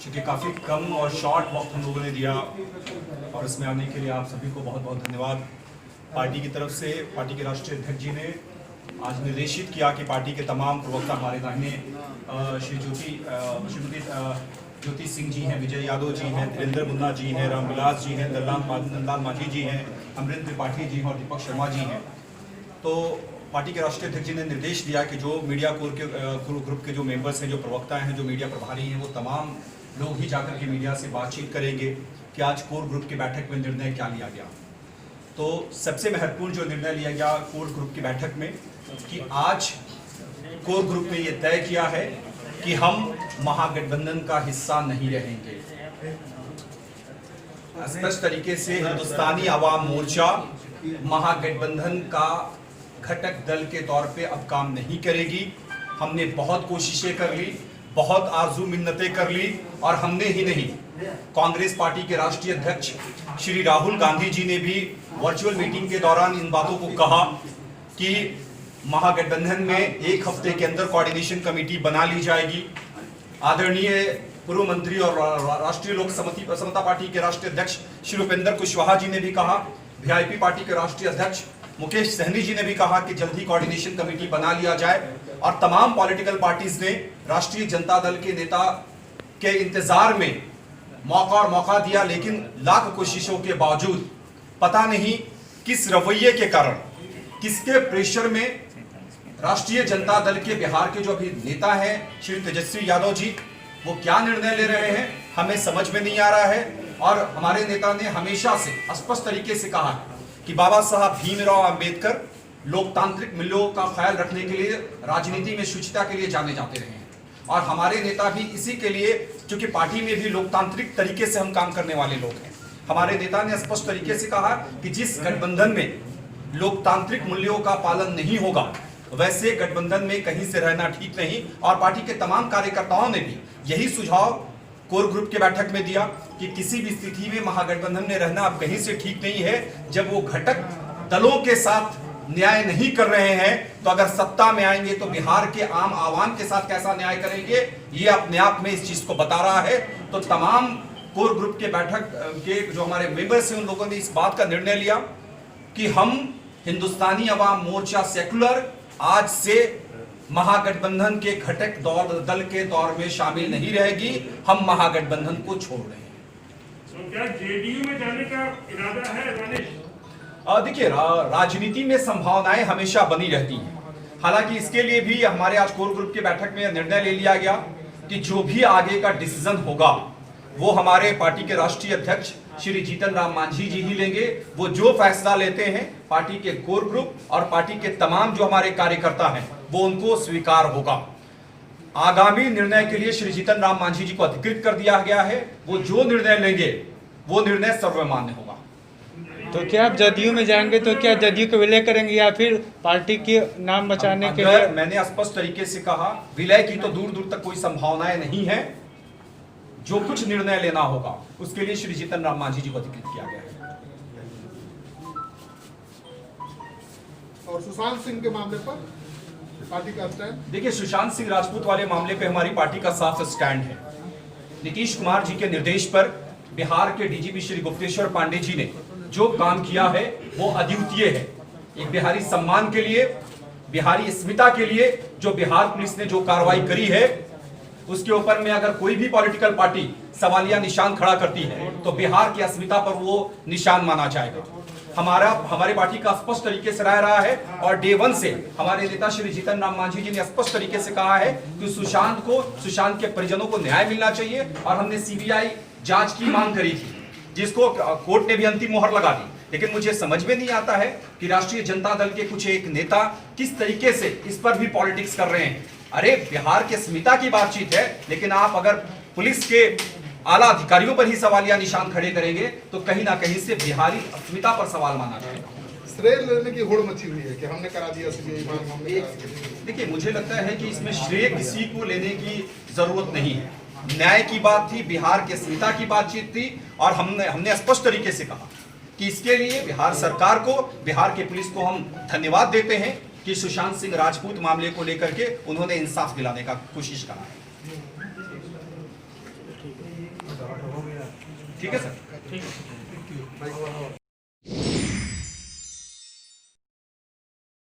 चूँकि काफ़ी कम और शॉर्ट वक्त हम लोगों ने दिया और इसमें आने के लिए आप सभी को बहुत बहुत धन्यवाद। पार्टी की तरफ से पार्टी के राष्ट्रीय अध्यक्ष जी ने आज निर्देशित किया कि पार्टी के तमाम प्रवक्ता हमारे दाहिने श्रीमती ज्योति सिंह जी हैं, विजय यादव जी हैं, धीरेन्द्र मुन्ना जी हैं, रामविलास जी हैं, नंदलाल मांझी जी हैं, अमरिंदर त्रिपाठी जी हैं और दीपक शर्मा जी हैं। तो पार्टी के राष्ट्रीय अध्यक्ष जी ने निर्देश दिया कि जो मीडिया कोर के ग्रुप के जो मेंबर्स हैं, जो प्रवक्ता हैं, जो मीडिया प्रभारी हैं, वो तमाम लोग ही जाकर के मीडिया से बातचीत करेंगे कि आज कोर ग्रुप की बैठक में निर्णय क्या लिया गया। तो सबसे महत्वपूर्ण जो निर्णय लिया गया कोर ग्रुप की बैठक में कि आज कोर ग्रुप ने ये तय किया है कि हम महागठबंधन का हिस्सा नहीं रहेंगे। स्पष्ट तरीके से हिंदुस्तानी आवाम मोर्चा महागठबंधन का घटक दल के तौर पे अब काम नहीं करेगी। हमने बहुत कोशिशें कर ली, बहुत आरजू मिन्नतें कर ली और हमने ही नहीं, कांग्रेस पार्टी के राष्ट्रीय अध्यक्ष श्री राहुल गांधी जी ने भी वर्चुअल मीटिंग के दौरान इन बातों को कहा कि महागठबंधन में एक हफ्ते के अंदर कोऑर्डिनेशन कमेटी बना ली जाएगी। आदरणीय पूर्व मंत्री और राष्ट्रीय लोक समता पार्टी के राष्ट्रीय अध्यक्ष श्री उपेंद्र कुशवाहा जी ने भी कहा, वीआईपी पार्टी के राष्ट्रीय अध्यक्ष मुकेश सहनी जी ने भी कहा कि जल्दी कोऑर्डिनेशन कमेटी बना लिया जाए और तमाम पॉलिटिकल पार्टीज ने राष्ट्रीय जनता दल के नेता के इंतजार में मौका दिया, लेकिन लाख कोशिशों के बावजूद पता नहीं किस रवैये के कारण, किसके प्रेशर में राष्ट्रीय जनता दल के बिहार के जो अभी नेता हैं श्री तेजस्वी यादव जी, वो क्या निर्णय ले रहे हैं हमें समझ में नहीं आ रहा है। और हमारे नेता ने हमेशा से स्पष्ट तरीके से कहा कि बाबा साहब भीमराव अंबेडकर लोकतांत्रिक मूल्यों का ख्याल रखने के लिए राजनीति में शुचिता के लिए जाने जाते रहे हैं और हमारे नेता भी इसी के लिए, क्योंकि पार्टी में भी लोकतांत्रिक तरीके से हम काम करने वाले लोग हैं। हमारे नेता ने स्पष्ट तरीके से कहा कि जिस गठबंधन में लोकतांत्रिक मूल्यों का पालन नहीं होगा वैसे गठबंधन में कहीं से रहना ठीक नहीं। और पार्टी के तमाम कार्यकर्ताओं ने भी यही सुझाव कोर ग्रुप के बैठक में दिया कि किसी भी स्थिति में महागठबंधन में रहना अब कहीं से ठीक नहीं है। जब वो घटक दलों के साथ न्याय नहीं कर रहे हैं तो अगर सत्ता में आएंगे तो बिहार के आम आवाम के साथ कैसा न्याय करेंगे, ये अपने आप में इस चीज को बता रहा है। तो तमाम कोर ग्रुप के बैठक के जो हमारे मेंबर्स हैं उन लोगों ने इस बात का निर्णय लिया कि हम हिंदुस्तानी अवाम मोर्चा सेकुलर आज से महागठबंधन के घटक दल के दौर में शामिल नहीं रहेगी। हम महागठबंधन को छोड़ रहे हैं। तो क्या जेडीयू में जाने का इरादा है दानिश? देखिए, राजनीति में संभावनाएं हमेशा बनी रहती हैं। हालांकि इसके लिए भी हमारे आज कोर ग्रुप की बैठक में निर्णय ले लिया गया कि जो भी आगे का डिसीजन होगा वो हमारे पार्टी के राष्ट्रीय अध्यक्ष श्री जीतन राम मांझी जी ही लेंगे। वो जो फैसला लेते हैं पार्टी के कोर ग्रुप और पार्टी के तमाम जो हमारे कार्यकर्ता हैं वो उनको स्वीकार होगा। आगामी निर्णय के लिए श्री जीतन राम मांझी जी को अधिकृत कर दिया गया है। वो जो निर्णय लेंगे वो निर्णय सर्वमान्य होगा। तो क्या आप जदयू में जाएंगे तो क्या जदयू को विलय करेंगे या फिर पार्टी के नाम बचाने के लिए? मैंने स्पष्ट तरीके से कहा, विलय की तो दूर दूर तक कोई संभावनाएं नहीं है। जो कुछ निर्णय लेना होगा उसके लिए श्री जीतन राम मांझी जी को अधिकृत किया गया है। और सुशांत सिंह के मामले पर पार्टी का स्टैंड? देखिए, सुशांत सिंह राजपूत वाले मामले पे हमारी पार्टी का साफ स्टैंड है। नीतीश कुमार जी के निर्देश पर बिहार के डीजीपी श्री गुप्तेश्वर पांडे जी ने जो काम किया है वो अद्वितीय है। एक बिहारी सम्मान के लिए, बिहारी अस्मिता के लिए जो बिहार पुलिस ने जो कार्रवाई करी है उसके ऊपर में अगर कोई भी पॉलिटिकल पार्टी सवालिया निशान खड़ा करती है तो बिहार की अस्मिता पर वो निशान माना जाएगा। हमारे पार्टी का स्पष्ट तरीके से रहा है और डे वन से हमारे नेता श्री जीतन राम मांझी जी ने स्पष्ट तरीके से कहा है कि सुशांत के परिजनों को न्याय मिलना चाहिए और हमने सीबीआई जांच की मांग करी थी जिसको कोर्ट ने भी अंतिम मोहर लगा दी। लेकिन मुझे समझ में नहीं आता है कि राष्ट्रीय जनता दल के कुछ एक नेता किस तरीके से इस पर भी पॉलिटिक्स कर रहे हैं। अरे, बिहार के अस्मिता की बातचीत है, लेकिन आप अगर पुलिस के आला अधिकारियों पर ही सवालिया निशान खड़े करेंगे तो कहीं ना कहीं से बिहारी अस्मिता पर सवाल माना जाएगा। श्रेय लेने की होड़ मची हुई है कि हमने करा दिया सीबीआई। देखिए, मुझे लगता है कि इसमें श्रेय किसी को लेने की जरूरत नहीं है। न्याय की बात थी, बिहार के अस्मिता की बातचीत थी और हमने स्पष्ट तरीके से कहा कि इसके लिए बिहार सरकार को, बिहार के पुलिस को हम धन्यवाद देते हैं कि सुशांत सिंह राजपूत मामले को लेकर के उन्होंने इंसाफ दिलाने का कोशिश करा है। ठीक है सर।